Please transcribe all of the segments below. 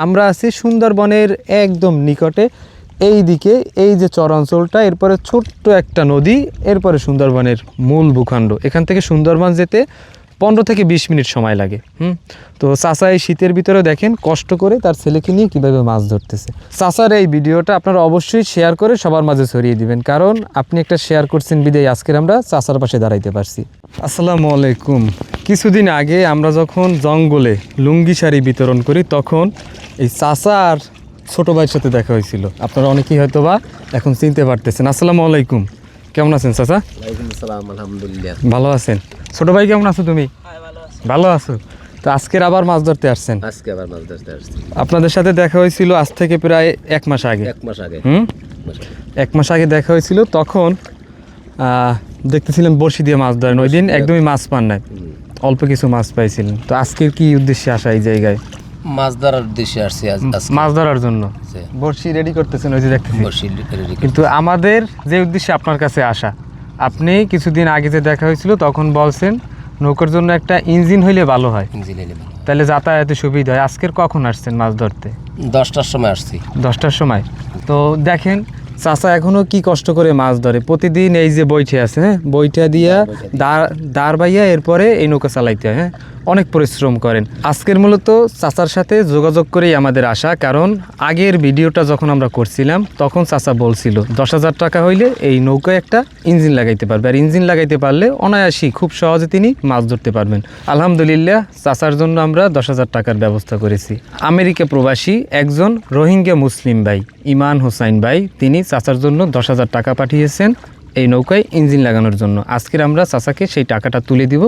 আমরা আছি সুন্দরবনের একদম নিকটে। এই দিকে এই যে চর অঞ্চলটা, এরপরে ছোট্ট একটা নদী, এরপরে সুন্দরবনের মূল ভূখণ্ড। এখান থেকে সুন্দরবন যেতে 15 থেকে 20 মিনিট সময় লাগে। তো চাচা এই শীতের ভিতরে দেখেন কষ্ট করে তার ছেলেকে নিয়ে কীভাবে মাছ ধরতেছে। চাচার এই ভিডিওটা আপনারা অবশ্যই শেয়ার করে সবার মাঝে ছড়িয়ে দিবেন, কারণ আপনি একটা শেয়ার করছেন বিদায় আজকের আমরা চাচার পাশে দাঁড়াইতে পারছি। আসসালামু আলাইকুম। কিছুদিন আগে আমরা যখন জঙ্গলে লুঙ্গি শাড়ি বিতরণ করি, তখন এই চাচা আর ছোটো ভাইয়ের সাথে দেখা হয়েছিল। আপনারা অনেকেই হয়তো বা এখন চিনতে পারতেছেন। আসসালামু আলাইকুম, কেমন আছেন চাচা? ওয়ালাইকুম আসসালাম, আলহামদুলিল্লাহ। ভালো আছেন? ছোটো ভাই কেমন আছো তুমি? ভালো আছো? তো আজকের আবার মাছ ধরতে আসছেন? আজকে আবার মাছ ধরতে আসছি। আপনাদের সাথে দেখা হয়েছিল আজ থেকে প্রায় 1 মাস আগে। 1 মাস আগে। 1 মাস আগে দেখা হয়েছিল। তখন দেখতেছিলেন বড়শি দিয়ে মাছ ধরেন। ওই দিন একদমই মাছ পান নাই, অল্প কিছু মাছ পাইছিলেন। তো আজকের কি উদ্দেশ্যে আসা এই জায়গায়? মাছ ধরার উদ্দেশ্যে আসছি। মাছ ধরার জন্য বড়শি রেডি করতেছেন, ওই যে দেখতেছি। কিন্তু কিন্তু আমাদের যে উদ্দেশ্যে আপনার কাছে আসা, আপনি কিছুদিন আগে যে দেখা হয়েছিল তখন বলছেন নৌকার জন্য একটা ইঞ্জিন হইলে ভালো হয়, তাহলে যাতায়াতে সুবিধা হয়। আজকের কখন আসছেন মাছ ধরতে? 10টার সময় আসছি। 10টার সময়। তো দেখেন চাচা এখনো কি কষ্ট করে মাছ ধরে। প্রতিদিন এই যে বইটে আছে, বইটা দিয়া দাঁড় বাইয়া এরপরে এই নৌকা চালাইতে হয়। অনেক পরিশ্রম করেন। আজকের মূলত চাচার সাথে যোগাযোগ করেই আমাদের আসা, কারণ আগের ভিডিওটা যখন আমরা করছিলাম তখন চাচা বলছিল 10,000 টাকা হইলে এই নৌকায় একটা ইঞ্জিন লাগাইতে পারবে, আর ইঞ্জিন লাগাইতে পারলে অনায়াসই খুব সহজে তিনি মাছ ধরতে পারবেন। আলহামদুলিল্লাহ চাচার জন্য আমরা 10,000 টাকার ব্যবস্থা করেছি। আমেরিকা প্রবাসী একজন রোহিঙ্গা মুসলিম ভাই ইমান হোসাইন ভাই, তিনি চাচার জন্য 10,000 টাকা পাঠিয়েছেন এই নৌকায় ইঞ্জিন লাগানোর জন্য। আজকের আমরা চাচাকে সেই টাকাটা তুলে দিব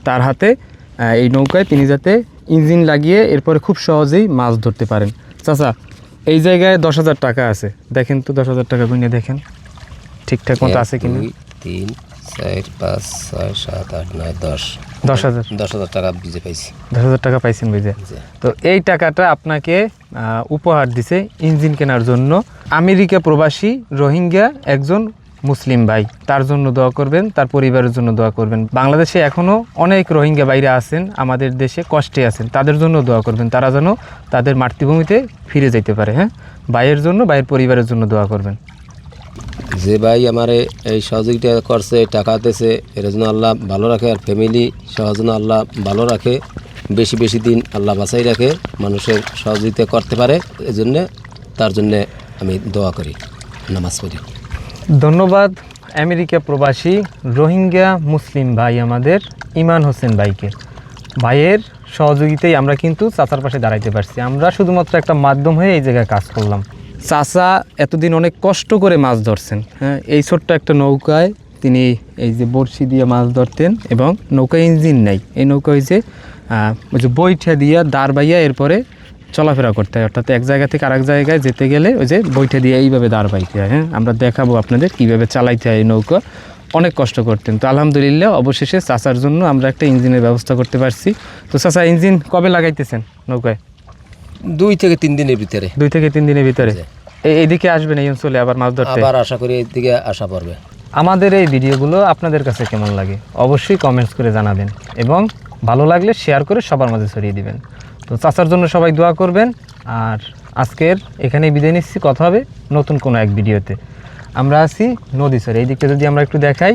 তার হাতে। এই নৌকায় তিনি যাতে ইঞ্জিন লাগিয়ে এরপরে খুব সহজেই মাছ ধরতে পারেন। চাচা এই জায়গায় 10,000 টাকা আছে, দেখেন তো 10,000 টাকা গুনে দেখেন ঠিকঠাক মতো আছে কিনা। 3, 4, 5, 6, 7, 8, 9, 10। 10,000 টাকা বুঝে পাইছি। 10,000 টাকা পাইছেন বুঝে। তো এই টাকাটা আপনাকে উপহার দিছে ইঞ্জিন কেনার জন্য আমেরিকা প্রবাসী রোহিঙ্গা একজন মুসলিম ভাই। তার জন্য দোয়া করবেন, তার পরিবারের জন্য দোয়া করবেন। বাংলাদেশে এখনও অনেক রোহিঙ্গা ভাইরা আছেন, আমাদের দেশে কষ্টে আছেন, তাদের জন্য দোয়া করবেন, তারা যেন তাদের মাতৃভূমিতে ফিরে যেতে পারে। ভাইয়ের জন্য, ভাইয়ের পরিবারের জন্য দোয়া করবেন। যে ভাই আমার এই সহযোগিতা করছে, টাকা দিয়েছে, এর জন্য আল্লাহ ভালো রাখে, আর ফ্যামিলি সহ যেন আল্লাহ ভালো রাখে, বেশি বেশি দিন আল্লাহ বাঁচাই রাখে, মানুষের সহযোগিতা করতে পারে। এজন্য তার জন্যে আমি দোয়া করি, নামাজ পড়ি। ধন্যবাদ আমেরিকা প্রবাসী রোহিঙ্গা মুসলিম ভাই আমাদের ইমান হোসেন ভাইকে। ভাইয়ের সহযোগিতায় আমরা কিন্তু চাচার পাশে দাঁড়াইতে পারছি। আমরা শুধুমাত্র একটা মাধ্যম হয়ে এই জায়গায় কাজ করলাম। চাচা এতদিন অনেক কষ্ট করে মাছ ধরছেন। এই ছোট্ট একটা নৌকায় তিনি এই যে বড়শি দিয়ে মাছ ধরতেন, এবং নৌকায় ইঞ্জিন নাই। এই নৌকা হয়েছে ওই যে বইঠা দিয়া দাঁড় বাইয়া এরপরে চলাফেরা করতে হয়, অর্থাৎ এক জায়গা থেকে আরেক জায়গায় যেতে গেলে ওই যে বইটা দিয়ে এইভাবে দাঁড় বাইতে হয়। আমরা দেখাবো আপনাদের কীভাবে চালাইতে হয় এই নৌকা। অনেক কষ্ট করতেন। তো আলহামদুলিল্লাহ অবশেষে চাচার জন্য আমরা একটা ইঞ্জিনের ব্যবস্থা করতে পারছি। তো চাচা ইঞ্জিন কবে লাগাইতেছেন নৌকায়? 2 থেকে 3 দিনের ভিতরে। 2 থেকে 3 দিনের ভিতরে এইদিকে আসবেন এই অঞ্চলে আবার মাছ ধরতে? আবার আশা করি এইদিকে আসা পড়বে। আমাদের এই ভিডিওগুলো আপনাদের কাছে কেমন লাগে অবশ্যই কমেন্টস করে জানাবেন, এবং ভালো লাগলে শেয়ার করে সবার মাঝে ছড়িয়ে দিবেন। তো চাচার জন্য সবাই দোয়া করবেন। আর আজকের এখানেই বিদায় নিচ্ছি, কথা হবে নতুন কোনো এক ভিডিওতে। আমরা আছি নদী চরে। এইদিকে যদি আমরা একটু দেখাই,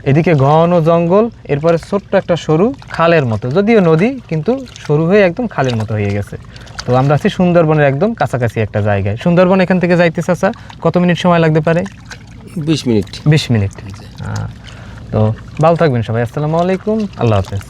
এদিকে ঘন জঙ্গল, এরপরে ছোট্ট একটা সরু খালের মতো, যদিও নদী কিন্তু সরু হয়ে একদম খালের মতো হয়ে গেছে। তো আমরা আছি সুন্দরবনের একদম কাছাকাছি একটা জায়গায়। সুন্দরবন এখান থেকে যাইতে চাচা কত মিনিট সময় লাগতে পারে? 20 মিনিট। 20 মিনিট। তো ভালো থাকবেন সবাই। আসসালামু আলাইকুম, আল্লাহ হাফেজ।